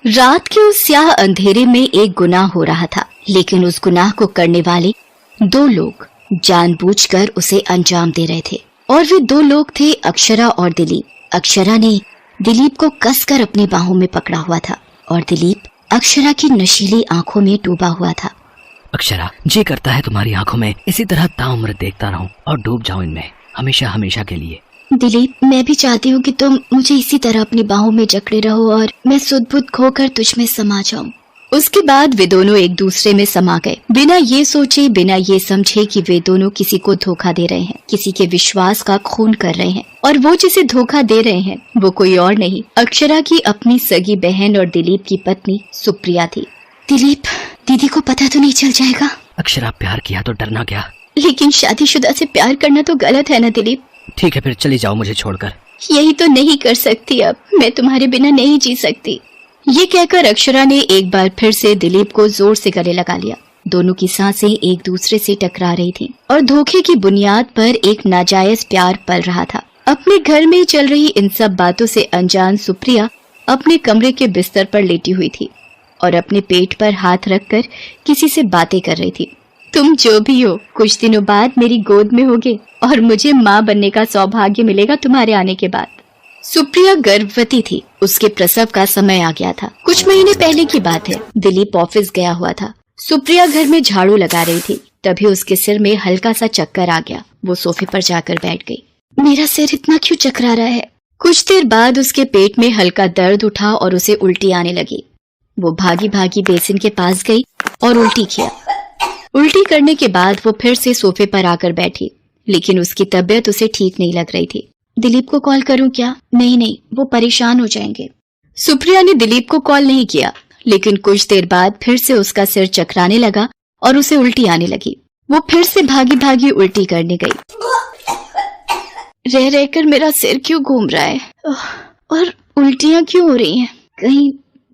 रात के उस स्याह अंधेरे में एक गुनाह हो रहा था, लेकिन उस गुनाह को करने वाले दो लोग जानबूझकर उसे अंजाम दे रहे थे। और वे दो लोग थे अक्षरा और दिलीप। अक्षरा ने दिलीप को कसकर अपनी बाहों में पकड़ा हुआ था और दिलीप अक्षरा की नशीली आंखों में डूबा हुआ था। अक्षरा, जी करता है तुम्हारी आंखों में इसी तरह ताउम्र देखता रहूं और डूब जाऊं इनमें हमेशा हमेशा के लिए। दिलीप, मैं भी चाहती हूँ कि तुम मुझे इसी तरह अपनी बाहों में जकड़े रहो और मैं सुध-बुध खोकर तुझ में समा जाऊं। उसके बाद वे दोनों एक दूसरे में समा गए, बिना ये सोचे, बिना ये समझे कि वे दोनों किसी को धोखा दे रहे हैं, किसी के विश्वास का खून कर रहे हैं। और वो जिसे धोखा दे रहे हैं वो कोई और नहीं, अक्षरा की अपनी सगी बहन और दिलीप की पत्नी सुप्रिया थी। दिलीप, दीदी को पता तो नहीं चल जाएगा? अक्षरा, प्यार किया तो डरना क्या? लेकिन शादीशुदा से प्यार करना तो गलत है ना दिलीप? ठीक है, फिर चली जाओ मुझे छोड़कर। यही तो नहीं कर सकती, अब मैं तुम्हारे बिना नहीं जी सकती। ये कहकर अक्षरा ने एक बार फिर से दिलीप को जोर से गले लगा लिया। दोनों की सांसें एक दूसरे से टकरा रही थीं और धोखे की बुनियाद पर एक नाजायज प्यार पल रहा था। अपने घर में चल रही इन सब बातों से अनजान सुप्रिया अपने कमरे के बिस्तर पर लेटी हुई थी और अपने पेट पर हाथ रखकर किसी से बातें कर रही थी। तुम जो भी हो, कुछ दिनों बाद मेरी गोद में होगे और मुझे माँ बनने का सौभाग्य मिलेगा तुम्हारे आने के बाद। सुप्रिया गर्भवती थी, उसके प्रसव का समय आ गया था। कुछ महीने पहले की बात है। दिलीप ऑफिस गया हुआ था। सुप्रिया घर में झाड़ू लगा रही थी, तभी उसके सिर में हल्का सा चक्कर आ गया। वो सोफे पर जाकर बैठ गई। मेरा सिर इतना क्यों चकरा रहा है? कुछ देर बाद उसके पेट में हल्का दर्द उठा और उसे उल्टी आने लगी। वो भागी भागी बेसिन के पास गई और उल्टी किया। उल्टी करने के बाद वो फिर से सोफे पर आकर बैठी, लेकिन उसकी तबीयत उसे ठीक नहीं लग रही थी। दिलीप को कॉल करूं क्या? नहीं, वो परेशान हो जाएंगे। सुप्रिया ने दिलीप को कॉल नहीं किया, लेकिन कुछ देर बाद फिर से उसका सिर चकराने लगा और उसे उल्टी आने लगी। वो फिर से भागी भागी उल्टी करने गई। रह रहकर मेरा सिर क्यों घूम रहा है और उल्टियां क्यों हो रही हैं?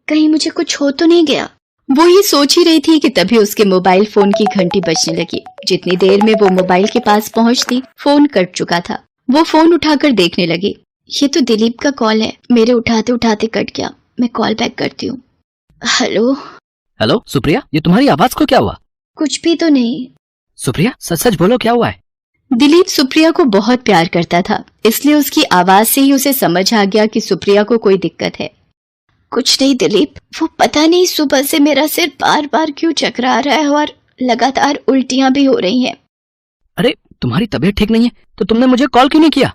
कहीं मुझे कुछ हो तो नहीं गया? वो ये सोच ही रही थी कि तभी उसके मोबाइल फोन की घंटी बजने लगी। जितनी देर में वो मोबाइल के पास पहुंचती, फोन कट चुका था। वो फोन उठाकर देखने लगी। ये तो दिलीप का कॉल है। मेरे उठाते उठाते कट गया। मैं कॉल बैक करती हूँ। हेलो सुप्रिया, ये तुम्हारी आवाज को क्या हुआ? कुछ भी तो नहीं। सुप्रिया, सच बोलो, क्या हुआ है? दिलीप सुप्रिया को बहुत प्यार करता था, इसलिए उसकी आवाज से ही उसे समझ आ गया कि सुप्रिया को कोई दिक्कत है। कुछ नहीं दिलीप, वो पता नहीं सुबह से मेरा सिर बार बार क्यों चकरा रहा है और लगातार उल्टियां भी हो रही हैं। अरे, तुम्हारी तबीयत ठीक नहीं है तो तुमने मुझे कॉल क्यों नहीं किया?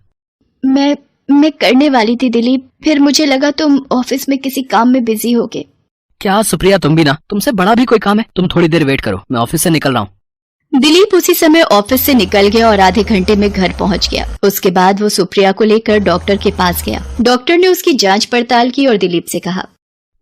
मैं करने वाली थी दिलीप, फिर मुझे लगा तुम ऑफिस में किसी काम में बिजी होगे। क्या सुप्रिया, तुम भी ना, तुमसे बड़ा भी कोई काम है? तुम थोड़ी देर वेट करो, मैं ऑफिस से निकल रहा हूँ। दिलीप उसी समय ऑफिस से निकल गया और आधे घंटे में घर पहुंच गया। उसके बाद वो सुप्रिया को लेकर डॉक्टर के पास गया। डॉक्टर ने उसकी जांच पड़ताल की और दिलीप से कहा,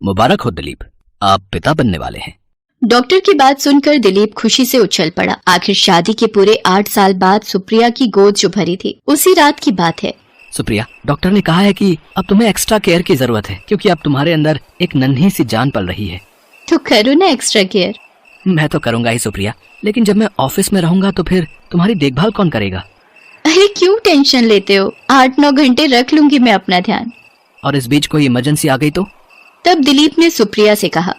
मुबारक हो दिलीप, आप पिता बनने वाले हैं। डॉक्टर की बात सुनकर दिलीप खुशी से उछल पड़ा। आखिर शादी के पूरे 8 साल बाद सुप्रिया की गोद जो भरी थी, उसी रात की बात है। सुप्रिया, डॉक्टर ने कहा है कि अब तुम्हें एक्स्ट्रा केयर की जरूरत है, क्योंकि अब तुम्हारे अंदर एक नन्ही सी जान पल रही है। तो करो ना एक्स्ट्रा केयर। मैं तो करूंगा ही सुप्रिया, लेकिन जब मैं ऑफिस में रहूंगा तो फिर तुम्हारी देखभाल कौन करेगा? अरे क्यों टेंशन लेते हो? 8-9 घंटे रख लूंगी मैं अपना ध्यान। और इस बीच कोई इमरजेंसी आ गई तो? तब दिलीप ने सुप्रिया से कहा,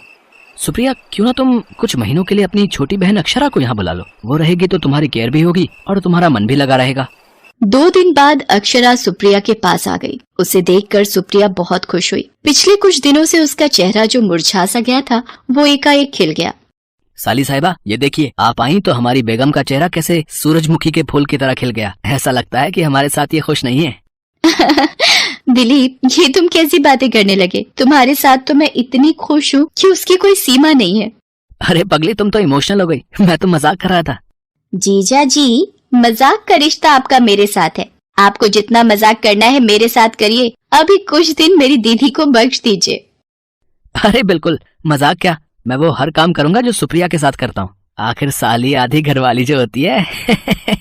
सुप्रिया, क्यों ना तुम कुछ महीनों के लिए अपनी छोटी बहन अक्षरा को यहाँ बुला लो। वो रहेगी तो तुम्हारी केयर भी होगी और तुम्हारा मन भी लगा रहेगा। 2 दिन बाद अक्षरा सुप्रिया के पास आ गई। उसे देखकर सुप्रिया बहुत खुश हुई। पिछले कुछ दिनों से उसका चेहरा जो मुरझा सा गया था, वो एकाएक खिल गया। साली साहिबा, ये देखिए, आप आई तो हमारी बेगम का चेहरा कैसे सूरजमुखी के फूल की तरह खिल गया। ऐसा लगता है कि हमारे साथ ये खुश नहीं है। दिलीप, ये तुम कैसी बातें करने लगे? तुम्हारे साथ तो मैं इतनी खुश हूँ कि उसकी कोई सीमा नहीं है। अरे पगली, तुम तो इमोशनल हो गई। मैं तो मजाक कर रहा था। जीजा जी, मजाक का रिश्ता आपका मेरे साथ है। आपको जितना मजाक करना है मेरे साथ करिए। अभी कुछ दिन मेरी दीदी को बख्श दीजिए। अरे बिल्कुल, मजाक क्या, मैं वो हर काम करूंगा जो सुप्रिया के साथ करता हूँ। आखिर साली आधी घरवाली जो होती है।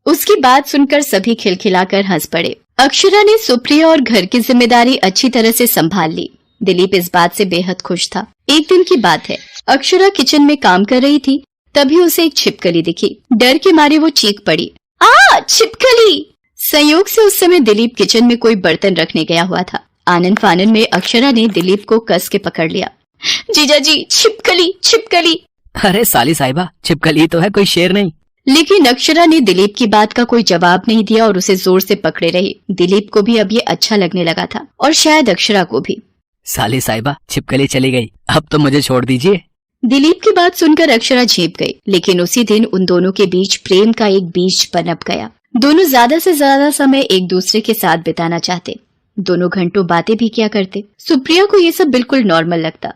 उसकी बात सुनकर सभी खिलखिलाकर हंस पड़े। अक्षरा ने सुप्रिया और घर की जिम्मेदारी अच्छी तरह से संभाल ली। दिलीप इस बात से बेहद खुश था। एक दिन की बात है, अक्षरा किचन में काम कर रही थी, तभी उसे एक छिपकली दिखी। डर के मारे वो चीख पड़ी, आ छिपकली! संयोग से उस समय दिलीप किचन में कोई बर्तन रखने गया हुआ था। आनंद फानन में अक्षरा ने दिलीप को कस के पकड़ लिया। जीजा जी, छिपकली छिपकली। अरे साली साहिबा, छिपकली तो है, कोई शेर नहीं। लेकिन अक्षरा ने दिलीप की बात का कोई जवाब नहीं दिया और उसे जोर से पकड़े रही। दिलीप को भी अब ये अच्छा लगने लगा था और शायद अक्षरा को भी। साली साहिबा, छिपकली चली गई, अब तो मुझे छोड़ दीजिए। दिलीप की बात सुनकर अक्षरा झेप गई, लेकिन उसी दिन उन दोनों के बीच प्रेम का एक बीज पनप गया। दोनों ज्यादा से ज्यादा समय एक दूसरे के साथ बिताना चाहते। दोनों घंटों बातें भी किया करते। सुप्रिया को ये सब बिल्कुल नॉर्मल लगता।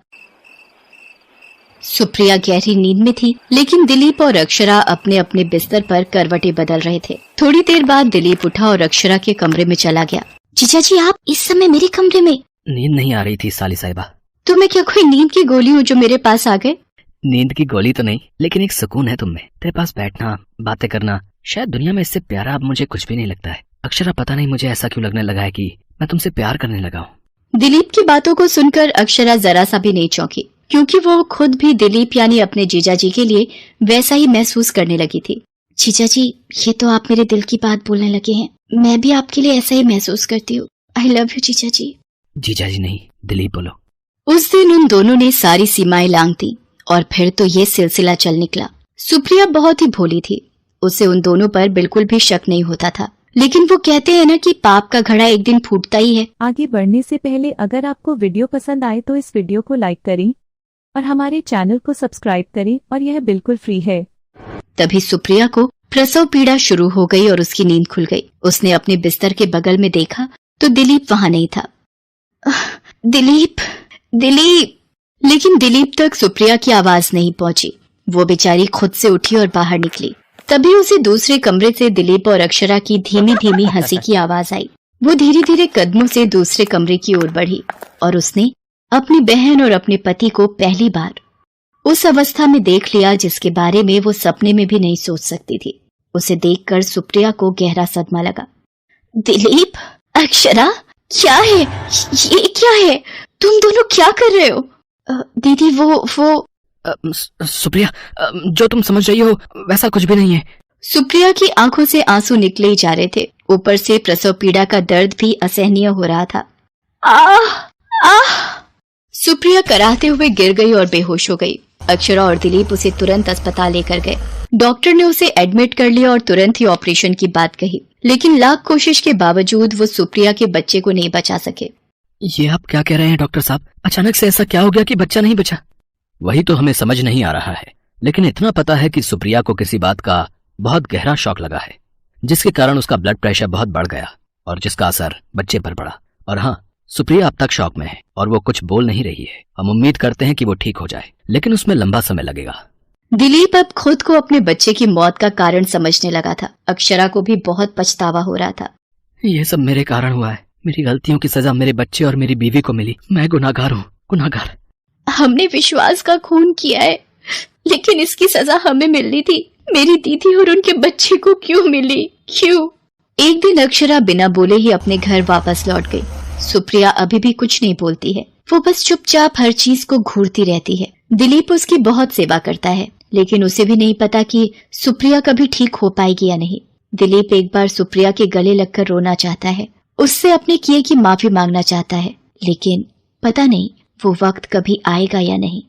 सुप्रिया गहरी नींद में थी, लेकिन दिलीप और अक्षरा अपने अपने बिस्तर पर करवटें बदल रहे थे। थोड़ी देर बाद दिलीप उठा और अक्षरा के कमरे में चला गया। जीजा जी, आप इस समय मेरे कमरे में? नींद नहीं आ रही थी साली साहिबा। तो मैं क्या कोई नींद की गोली हूँ जो मेरे पास आ गए? नींद की गोली तो नहीं, लेकिन एक सुकून है तुम में। तेरे पास बैठना, बातें करना, शायद दुनिया में इससे प्यारा अब मुझे कुछ भी नहीं लगता है। अक्षरा, पता नहीं मुझे ऐसा क्यों लगने लगा है कि मैं तुमसे प्यार करने लगा हूँ। दिलीप की बातों को सुनकर अक्षरा जरा सा भी नहीं चौंकी, क्योंकि वो खुद भी दिलीप यानी अपने जीजा जी के लिए वैसा ही महसूस करने लगी थी। जीजा जी, ये तो आप मेरे दिल की बात बोलने लगे हैं। मैं भी आपके लिए ऐसा ही महसूस करती हूँ। आई लव यू जीजा जी। जीजा जी नहीं, दिलीप बोलो। उस दिन उन दोनों ने सारी सीमाएं लांघ दी और फिर तो ये सिलसिला चल निकला। सुप्रिया बहुत ही भोली थी, उसे उन दोनों पर बिल्कुल भी शक नहीं होता था। लेकिन वो कहते हैं ना कि पाप का घड़ा एक दिन फूटता ही है। आगे बढ़ने से पहले अगर आपको वीडियो पसंद आए तो इस वीडियो को लाइक करें और हमारे चैनल को सब्सक्राइब करें, और यह बिल्कुल फ्री है। तभी सुप्रिया को प्रसव पीड़ा शुरू हो गई और उसकी नींद खुल गई। उसने अपने बिस्तर के बगल में देखा तो दिलीप वहाँ नहीं था। दिलीप, दिलीप। लेकिन दिलीप तक सुप्रिया की आवाज नहीं पहुंची। वो बेचारी खुद से उठी और बाहर निकली। तभी उसे दूसरे कमरे से दिलीप और अक्षरा की धीमी धीमी हंसी की आवाज आई। वो धीरे धीरे कदमों से दूसरे कमरे की ओर बढ़ी और उसने अपनी बहन और अपने पति को पहली बार उस अवस्था में देख लिया जिसके बारे में वो सपने में भी नहीं सोच सकती थी। उसे देखकर सुप्रिया को गहरा सदमा लगा। दिलीप, अक्षरा, क्या है ये? क्या है? तुम दोनों क्या कर रहे हो? दीदी, वो सुप्रिया, जो तुम समझ रही हो वैसा कुछ भी नहीं है। सुप्रिया की आंखों से आंसू निकले ही जा रहे थे। ऊपर से प्रसव पीड़ा का दर्द भी असहनीय हो रहा था। आह, आह! सुप्रिया कराहते हुए गिर गई और बेहोश हो गई। अक्षरा और दिलीप उसे तुरंत अस्पताल लेकर गए। डॉक्टर ने उसे एडमिट कर लिया और तुरंत ही ऑपरेशन की बात कही, लेकिन लाख कोशिश के बावजूद वो सुप्रिया के बच्चे को नहीं बचा सके। ये आप क्या कह रहे हैं डॉक्टर साहब? अचानक से ऐसा क्या हो गया कि बच्चा नहीं बचा? वही तो हमें समझ नहीं आ रहा है, लेकिन इतना पता है कि सुप्रिया को किसी बात का बहुत गहरा शॉक लगा है, जिसके कारण उसका ब्लड प्रेशर बहुत बढ़ गया और जिसका असर बच्चे पर पड़ा। और हाँ, सुप्रिया अब तक शॉक में है और वो कुछ बोल नहीं रही है। हम उम्मीद करते हैं कि वो ठीक हो जाए, लेकिन उसमें लंबा समय लगेगा। दिलीप अब खुद को अपने बच्चे की मौत का कारण समझने लगा था। अक्षरा को भी बहुत पछतावा हो रहा था। ये सब मेरे कारण हुआ है। मेरी गलतियों की सजा मेरे बच्चे और मेरी बीवी को मिली। मैं गुनाहगार हूँ, गुनाहगार। हमने विश्वास का खून किया है, लेकिन इसकी सजा हमें मिलनी थी। मेरी दीदी और उनके बच्चे को क्यों मिली? क्यों? एक दिन अक्षरा बिना बोले ही अपने घर वापस लौट गई। सुप्रिया अभी भी कुछ नहीं बोलती है। वो बस चुपचाप हर चीज को घूरती रहती है। दिलीप उसकी बहुत सेवा करता है, लेकिन उसे भी नहीं पता कि सुप्रिया कभी ठीक हो पाएगी या नहीं। दिलीप एक बार सुप्रिया के गले लगकर रोना चाहता है, उससे अपने किए की माफी मांगना चाहता है, लेकिन पता नहीं वो वक्त कभी आएगा या नहीं।